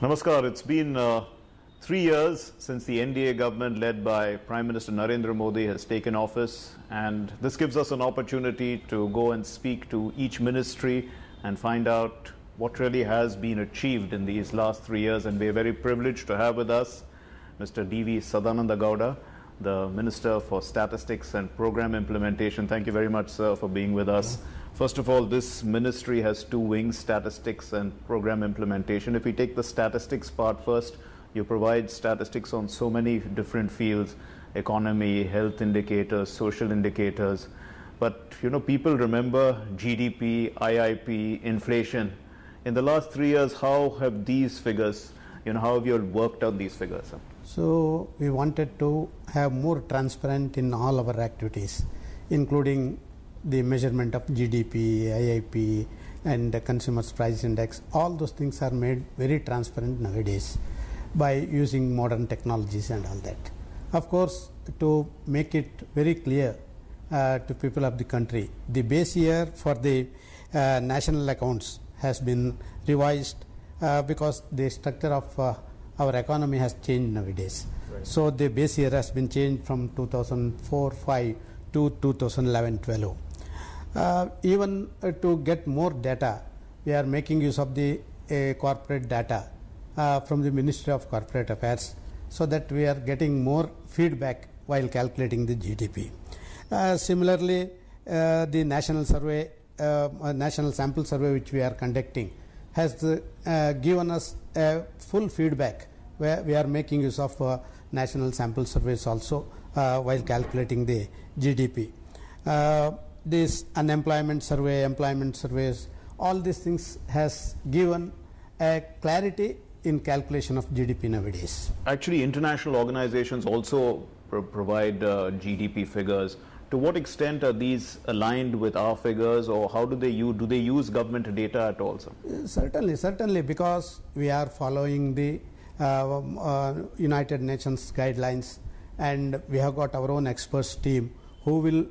Namaskar. It's been 3 years since the NDA government led by Prime Minister Narendra Modi has taken office, and this gives us an opportunity to go and speak to each ministry and find out what really has been achieved in these last 3 years. And we are very privileged to have with us Mr. D.V. Sadananda Gowda, the Minister for Statistics and Program Implementation. Thank you very much, sir, for being with us. First of all, this ministry has two wings, statistics and program implementation. If we take the statistics part first, you provide statistics on so many different fields, economy, health indicators, social indicators. But, people remember GDP, IIP, inflation. In the last 3 years, how have these figures, how have you worked out these figures, sir? So, we wanted to have more transparent in all our activities, including the measurement of GDP, IIP, and the Consumer Price Index. All those things are made very transparent nowadays by using modern technologies and all that. Of course, to make it very clear to people of the country, the base year for the national accounts has been revised because the structure of our economy has changed nowadays. Right. So, the base year has been changed from 2004-05 to 2011-12. Even to get more data, we are making use of the corporate data from the Ministry of Corporate Affairs, so that we are getting more feedback while calculating the GDP. Similarly, the national survey, national sample survey which we are conducting has given us full feedback, where we are making use of national sample surveys also while calculating the GDP. This unemployment survey, employment surveys, all these things has given a clarity in calculation of GDP nowadays. Actually, international organizations also provide GDP figures. To what extent are these aligned with our figures, or how do they use government data at all, sir? Certainly, because we are following the United Nations guidelines, and we have got our own experts team who will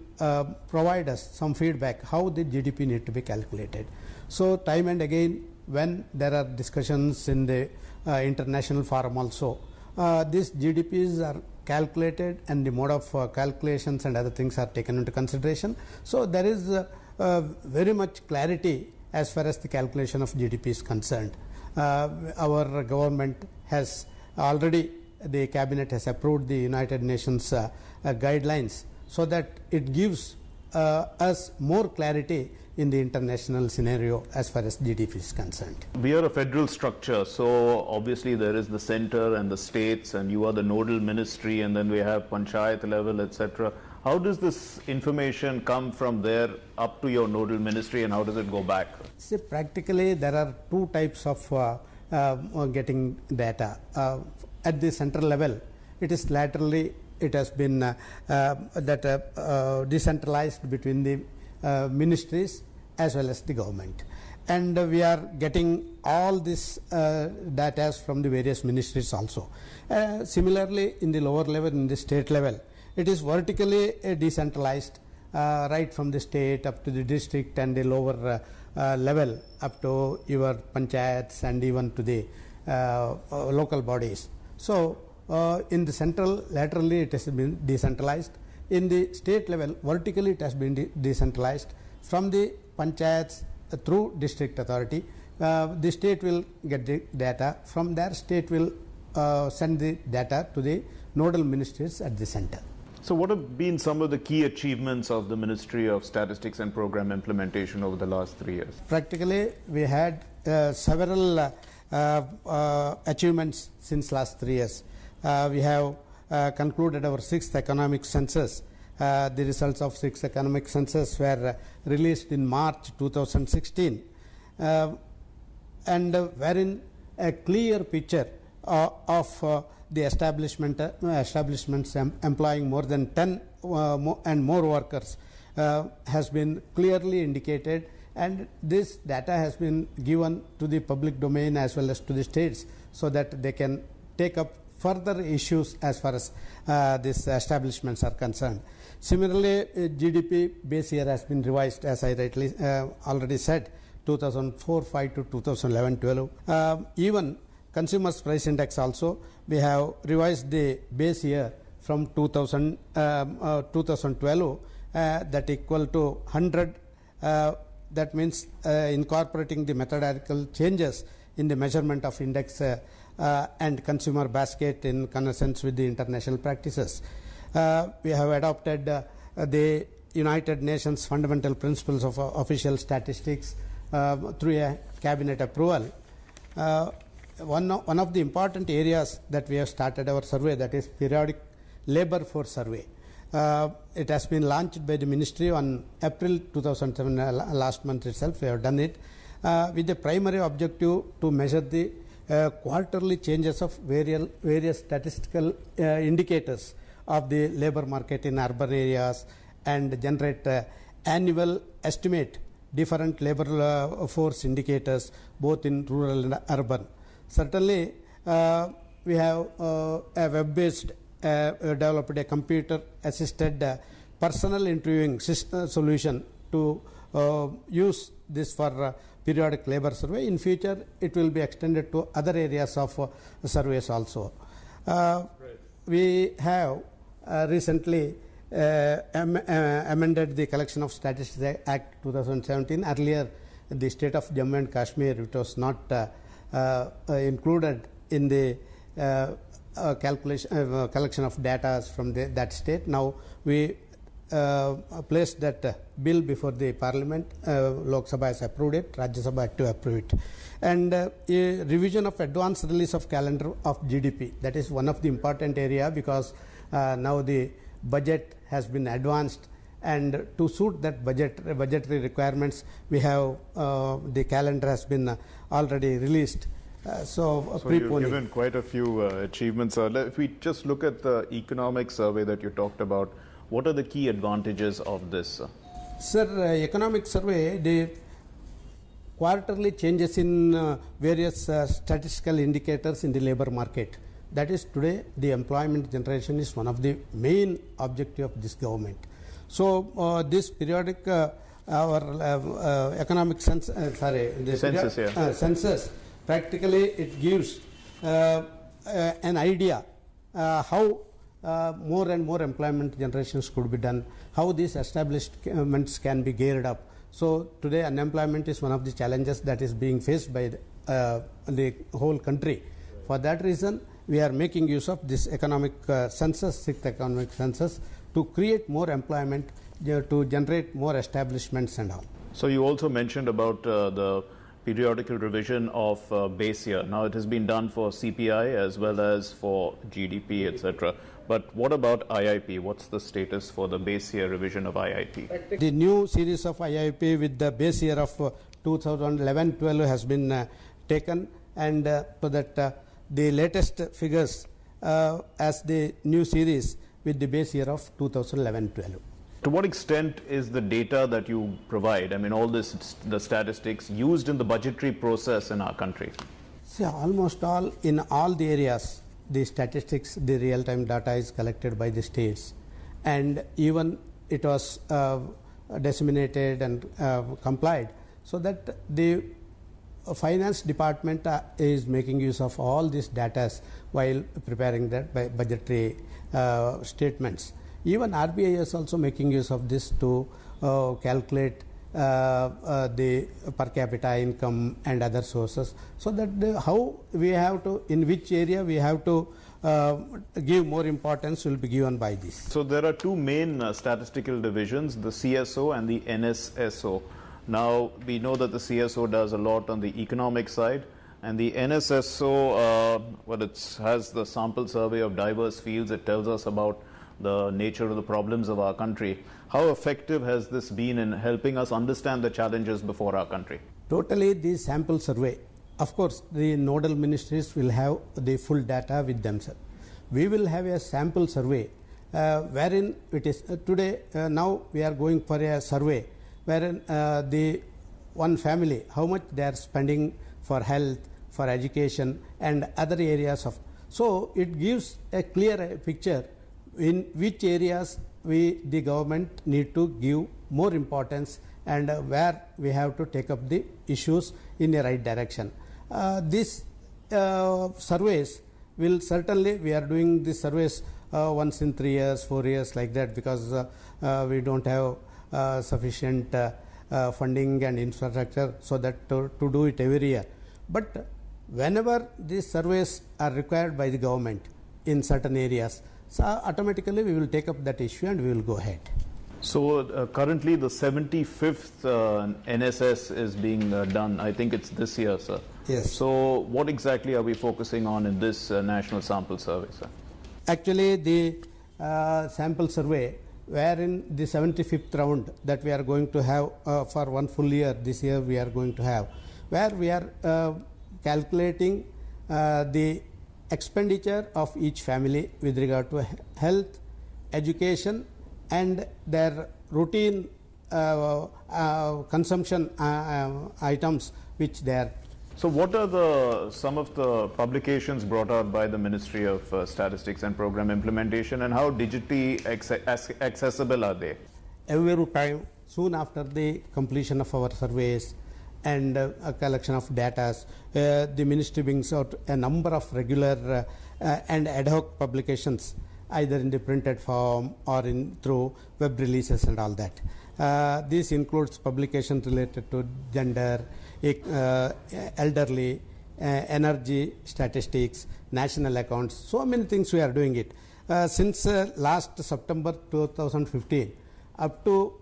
provide us some feedback how the GDP need to be calculated. So, time and again, when there are discussions in the international forum also, these GDPs are calculated and the mode of calculations and other things are taken into consideration. So, there is very much clarity as far as the calculation of GDP is concerned. Our government has already, the cabinet has approved the United Nations guidelines, so that it gives us more clarity in the international scenario as far as GDP is concerned. We are a federal structure, so obviously there is the center and the states, and you are the nodal ministry, and then we have panchayat level, etc. How does this information come from there up to your nodal ministry, and how does it go back? See, practically there are two types of getting data. At the central level, it is laterally, it has been decentralized between the ministries as well as the government, and we are getting all this data from the various ministries also. Similarly, in the lower level, in the state level, it is vertically decentralized, right from the state up to the district and the lower level up to your panchayats and even to the local bodies. So, in the central, laterally it has been decentralized. In the state level, vertically it has been decentralized. From the panchayats through district authority, the state will get the data. From there, state will send the data to the nodal ministries at the center. So what have been some of the key achievements of the Ministry of Statistics and Program Implementation over the last 3 years? Practically, we had several achievements since last 3 years. We have concluded our 6th economic census. The results of 6th economic census were released in March 2016, and wherein a clear picture of the establishments employing more than 10 and more workers has been clearly indicated, and this data has been given to the public domain as well as to the states, so that they can take up further issues as far as these establishments are concerned. Similarly, GDP base year has been revised, as I rightly already said, 2004-05 to 2011-12. Even Consumers Price Index also, we have revised the base year from 2012 that equal to 100. That means incorporating the methodological changes in the measurement of index and consumer basket in consonance with the international practices. We have adopted the United Nations Fundamental Principles of Official Statistics through a cabinet approval. One of the important areas that we have started our survey, that is periodic labor force survey. It has been launched by the ministry on April 2007, last month itself. We have done it with the primary objective to measure the quarterly changes of various statistical indicators of the labor market in urban areas and generate annual estimate different labor force indicators both in rural and urban. Certainly, we have a web-based developed a computer-assisted personal interviewing solution to use this for periodic labor survey. In future, it will be extended to other areas of surveys also. We have recently amended the Collection of Statistics Act 2017. Earlier, the state of Jammu and Kashmir, it was not included in the collection of data from that state. Now we placed that bill before the Parliament. Lok Sabha has approved it, Rajya Sabha had to approve it. And a revision of advance release of calendar of GDP. That is one of the important area because now the budget has been advanced, and to suit that budgetary requirements, we have the calendar has been already released. So you've given quite a few achievements. If we just look at the economic survey that you talked about, what are the key advantages of this? Sir, economic survey, the quarterly changes in various statistical indicators in the labor market. That is today the employment generation is one of the main objective of this government. So this periodic our economic census, practically it gives an idea how more and more employment generations could be done, how these establishments can be geared up. So today unemployment is one of the challenges that is being faced by the whole country. For that reason, we are making use of this economic census, sixth economic census, to create more employment, to generate more establishments and all. So you also mentioned about the periodical revision of base year. Now it has been done for CPI as well as for GDP, etc. But what about IIP? What's the status for the base year revision of IIP? The new series of IIP with the base year of 2011-12 has been taken, and so that the latest figures as the new series with the base year of 2011-12. To what extent is the data that you provide, I mean all this, the statistics, used in the budgetary process in our country? See, almost all, in all the areas, the statistics, the real-time data is collected by the states, and even it was disseminated and complied, so that the finance department is making use of all these data while preparing that by budgetary statements. Even RBI is also making use of this to calculate the per capita income and other sources, so that how we have to, in which area we have to give more importance will be given by this. So there are two main statistical divisions, the CSO and the NSSO. Now we know that the CSO does a lot on the economic side, and the NSSO, well, it has the sample survey of diverse fields. It tells us about the nature of the problems of our country. How effective has this been in helping us understand the challenges before our country? Totally the sample survey. Of course, the nodal ministries will have the full data with themselves. We will have a sample survey wherein it is today, now we are going for a survey wherein the one family, how much they are spending for health, for education and other areas of. So it gives a clear picture in which areas the government need to give more importance and where we have to take up the issues in the right direction. This surveys will certainly, we are doing these surveys once in 3 years, 4 years, like that, because we don't have sufficient funding and infrastructure so that to do it every year. But whenever these surveys are required by the government in certain areas, so automatically we will take up that issue and we will go ahead. So currently the 75th NSS is being done. I think it's this year, sir. Yes. So what exactly are we focusing on in this national sample survey, sir? Actually, the sample survey, wherein the 75th round that we are going to have for one full year, this year we are going to have, where we are calculating the expenditure of each family with regard to health, education, and their routine consumption items which they are. So what are some of the publications brought out by the Ministry of Statistics and Program Implementation, and how digitally accessible are they? Every time, soon after the completion of our surveys and a collection of data, the ministry brings out a number of regular and ad hoc publications, either in the printed form or through web releases and all that. This includes publications related to gender, elderly, energy statistics, national accounts, so many things we are doing it. Since last September 2015 up to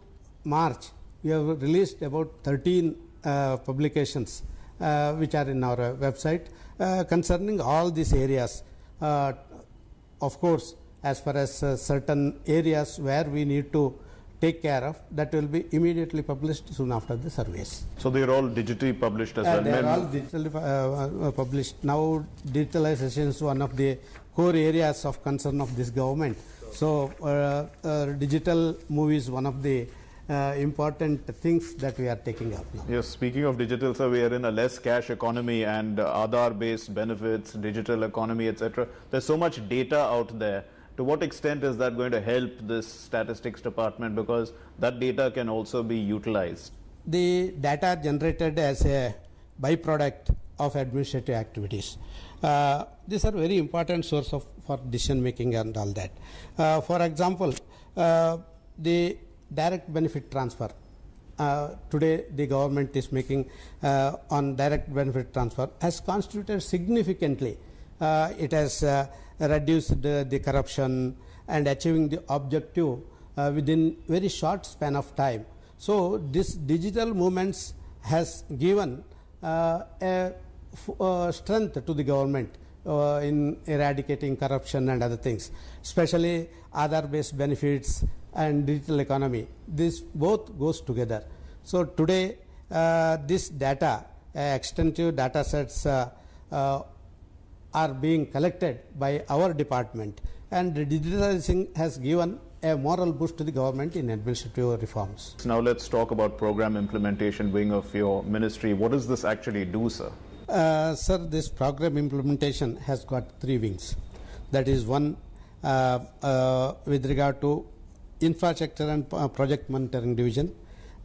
March, we have released about 13 publications which are in our website concerning all these areas. Of course, as far as certain areas where we need to take care of, that will be immediately published soon after the surveys. So they are all digitally published as well? They are all digitally published. Now digitalization is one of the core areas of concern of this government. So digital move is one of the important things that we are taking up now. Yes, speaking of digital, sir, we are in a less cash economy, and Aadhaar-based benefits, digital economy, etc. There's so much data out there. To what extent is that going to help this statistics department, because that data can also be utilized? The data generated as a byproduct of administrative activities. These are very important source for decision making and all that. For example, the direct benefit transfer. Today the government is making on direct benefit transfer has contributed significantly. It has reduced the corruption and achieving the objective within very short span of time. So this digital movements has given a strength to the government in eradicating corruption and other things, especially Aadhaar-based benefits and digital economy. This both goes together. So today this data, extensive data sets are being collected by our department, and the digitalizing has given a moral boost to the government in administrative reforms. Now let's talk about program implementation wing of your ministry. What does this actually do, sir? Sir, this program implementation has got 3 wings. That is one with regard to infrastructure and project monitoring division.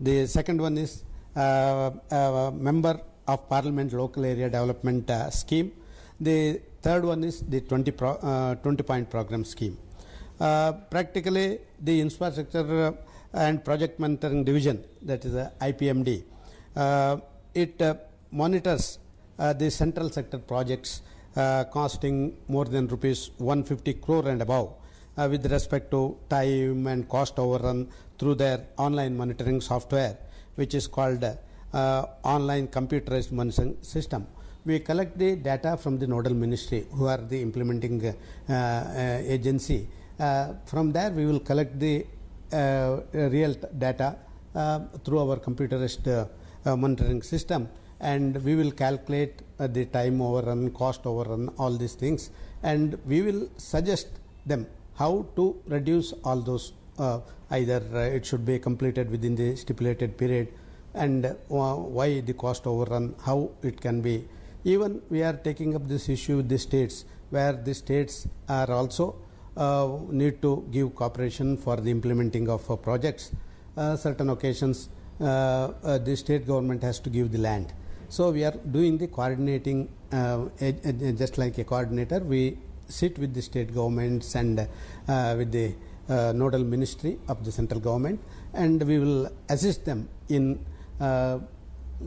The second one is member of parliament local area development scheme. The third one is the 20-point program scheme. Practically, the infrastructure and project monitoring division, that is the IPMD, it monitors the central sector projects costing more than rupees 150 crore and above with respect to time and cost overrun through their online monitoring software, which is called online computerized monitoring system. We collect the data from the nodal ministry, who are the implementing agency. From there, we will collect the real data through our computerized monitoring system, and we will calculate the time overrun, cost overrun, all these things, and we will suggest them how to reduce all those. Either it should be completed within the stipulated period, and why the cost overrun, how it can be. Even we are taking up this issue with the states, where the states are also need to give cooperation for the implementing of projects. Certain occasions the state government has to give the land. So we are doing the coordinating, just like a coordinator. We sit with the state governments and with the nodal ministry of the central government, and we will assist them in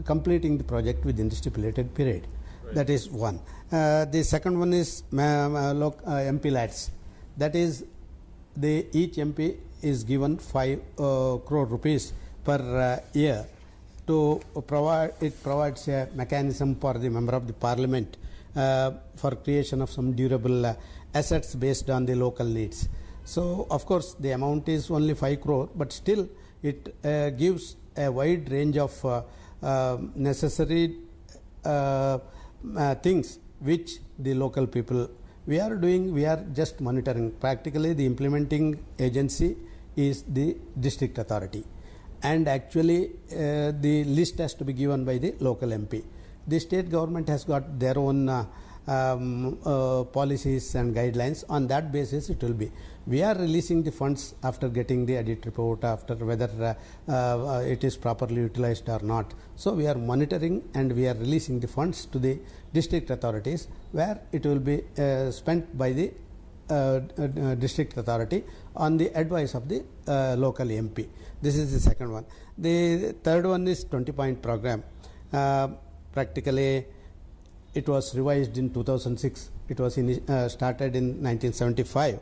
completing the project within the stipulated period. Right. That is one. The second one is MP lads. That is, each MP is given 5 crore rupees per year to provide. It provides a mechanism for the member of the parliament for creation of some durable assets based on the local needs. So of course the amount is only 5 crore, but still it gives a wide range of necessary things which the local people we are doing. We are just monitoring. Practically the implementing agency is the district authority, and actually the list has to be given by the local MP. The state government has got their own policies and guidelines. On that basis it will be. We are releasing the funds after getting the audit report, after whether it is properly utilized or not. So we are monitoring and we are releasing the funds to the district authorities, where it will be spent by the district authority on the advice of the local MP. This is the second one. The third one is 20-point program. Practically it was revised in 2006. It was started in 1975.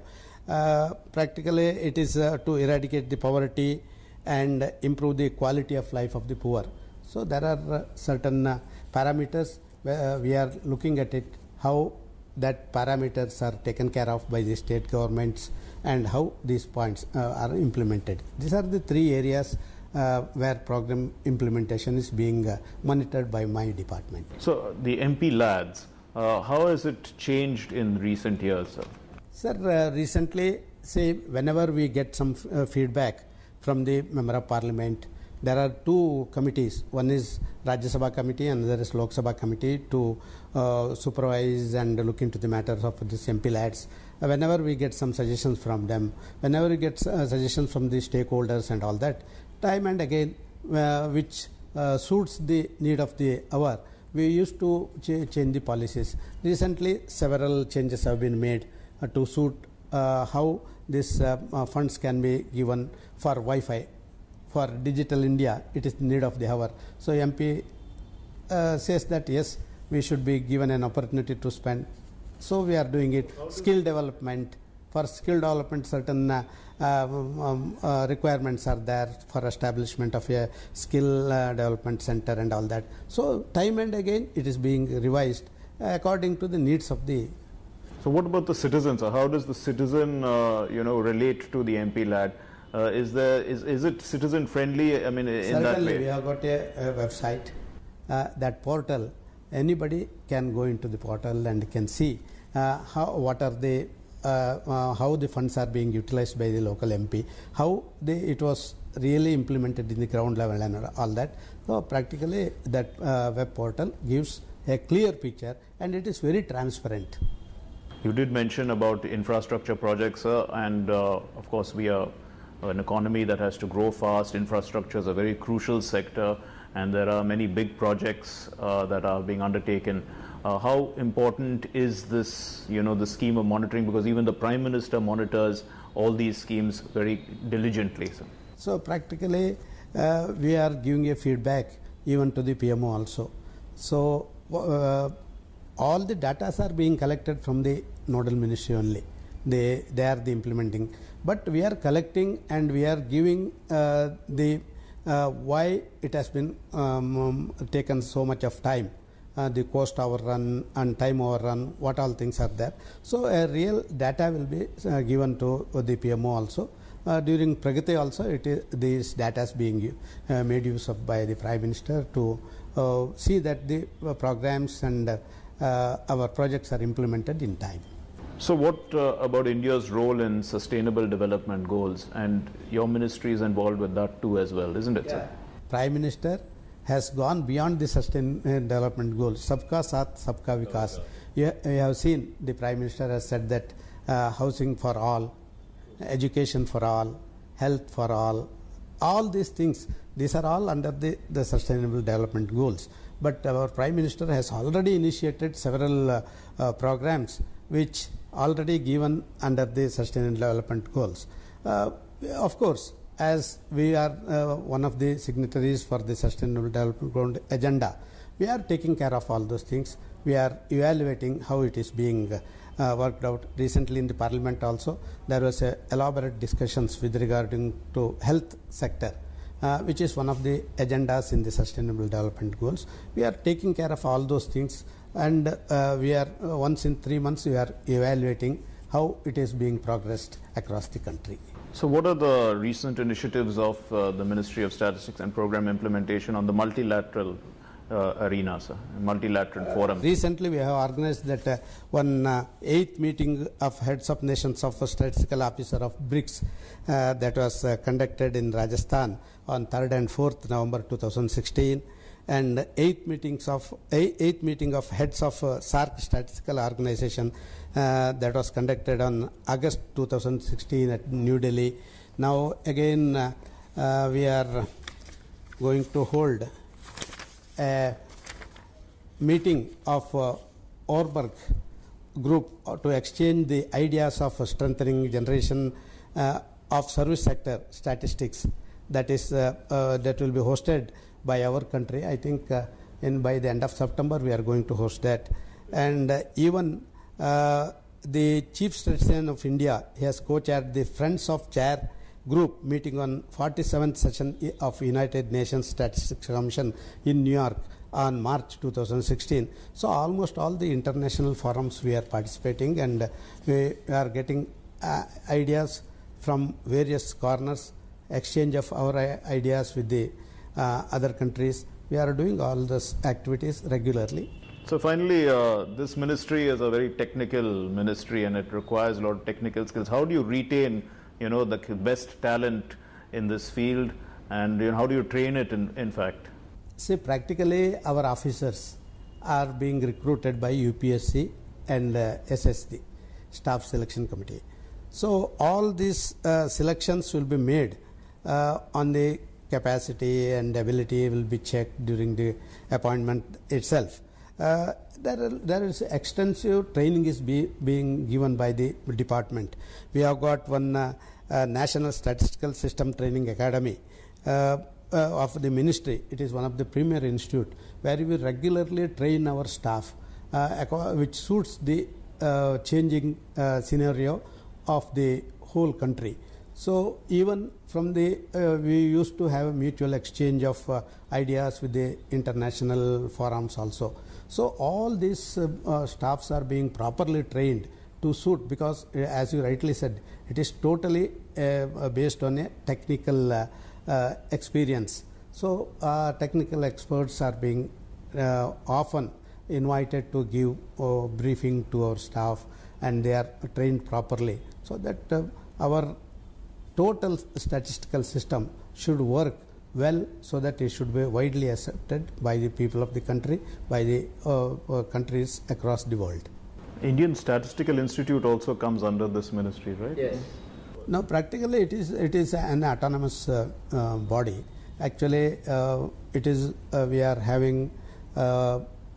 Practically it is to eradicate the poverty and improve the quality of life of the poor. So there are certain parameters where we are looking at it, how that parameters are taken care of by the state governments and how these points are implemented. These are the 3 areas where program implementation is being monitored by my department. So the MP lads, how has it changed in recent years, sir? Sir, recently, say whenever we get some feedback from the Member of Parliament, there are 2 committees. One is Rajya Sabha committee and another is Lok Sabha committee to supervise and look into the matters of this MP lads. Whenever we get some suggestions from them, whenever we get suggestions from the stakeholders and all that, time and again, which suits the need of the hour, we used to change the policies. Recently, several changes have been made to suit how these funds can be given for Wi-Fi. For Digital India, it is the need of the hour. So MP says that yes, we should be given an opportunity to spend. So we are doing it. Skill development. For skill development, certain requirements are there for establishment of a skill development center and all that. So time and again it is being revised according to the needs of the. So what about the citizens? How does the citizen relate to the MP lad? Is it citizen friendly? I mean, in that way. Certainly, we have got a website. That portal, anybody can go into the portal and can see how the funds are being utilized by the local MP, how it was really implemented in the ground level and all that. So practically that web portal gives a clear picture and it is very transparent. You did mention about infrastructure projects, sir, and of course we are an economy that has to grow fast. Infrastructure is a very crucial sector, and there are many big projects that are being undertaken. How important is this, the scheme of monitoring? Because even the Prime Minister monitors all these schemes very diligently, sir. So practically, we are giving a feedback even to the PMO also. So all the data are being collected from the nodal ministry only. They are the implementing. But we are collecting and we are giving why it has been taken so much of time. The cost overrun and time overrun, what all things are there. So a real data will be given to the PMO also. During Pragati also, these data is being made use of by the Prime Minister to see that the programs and our projects are implemented in time. So what about India's role in sustainable development goals? And your ministry is involved with that too as well, isn't it, sir? Prime Minister has gone beyond the sustainable development goals. Sabka Saath, Sabka Vikas. You have seen the Prime Minister has said that housing for all, education for all, health for all these things, these are all under the sustainable development goals. but our Prime Minister has already initiated several programs which already given under the Sustainable Development Goals. Of course, as we are one of the signatories for the Sustainable Development Goal agenda, we are taking care of all those things. We are evaluating how it is being worked out. Recently in the Parliament also, there was elaborate discussions with regarding to health sector, which is one of the agendas in the Sustainable Development Goals. We are taking care of all those things, and we are once in 3 months we are evaluating how it is being progressed across the country. So what are the recent initiatives of the Ministry of Statistics and Program Implementation on the multilateral arena, sir, multilateral forum? Recently we have organized that one 8th meeting of heads of nations of statistical officer of BRICS that was conducted in Rajasthan on 3rd and 4th November 2016, and 8th meeting of heads of SARC statistical organization that was conducted on August 2016 at New Delhi. Now again we are going to hold a meeting of Orberg group to exchange the ideas of strengthening generation of service sector statistics. That is that will be hosted by our country. I think by the end of September we are going to host that. And even the Chief Statistician of India has co-chaired the Friends of Chair group meeting on 47th session of United Nations Statistics Commission in New York on March 2016. So almost all the international forums we are participating, and we are getting ideas from various corners, exchange of our ideas with the other countries. We are doing all these activities regularly. So finally, this ministry is a very technical ministry and it requires a lot of technical skills. How do you retain the best talent in this field, and how do you train it in fact? See, practically our officers are being recruited by UPSC and SSD, Staff Selection Committee. So all these selections will be made on the capacity and ability will be checked during the appointment itself. There is extensive training is being given by the department. We have got one National Statistical System Training Academy of the ministry. It is one of the premier institute where we regularly train our staff, which suits the changing scenario of the whole country. So even from the we used to have a mutual exchange of ideas with the international forums also. So all these staffs are being properly trained to suit, because as you rightly said, it is totally based on a technical experience. So technical experts are being often invited to give briefing to our staff, and they are trained properly, so that our total statistical system should work well, so that it should be widely accepted by the people of the country, by the countries across the world. Indian Statistical Institute also comes under this ministry, right? Yes. Now practically it is an autonomous body. Actually it is we are having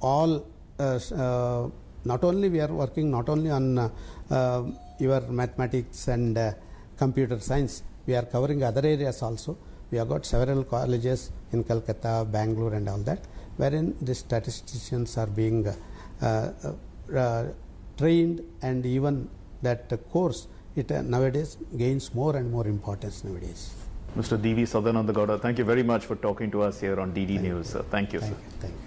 all not only we are working not only on your mathematics and computer science, we are covering other areas also. We have got several colleges in Calcutta, Bangalore and all that, wherein the statisticians are being trained, and even that course nowadays gains more and more importance nowadays. Mr. D.V. Sadananda Gowda, thank you very much for talking to us here on DD News. Thank you, sir. Thank you.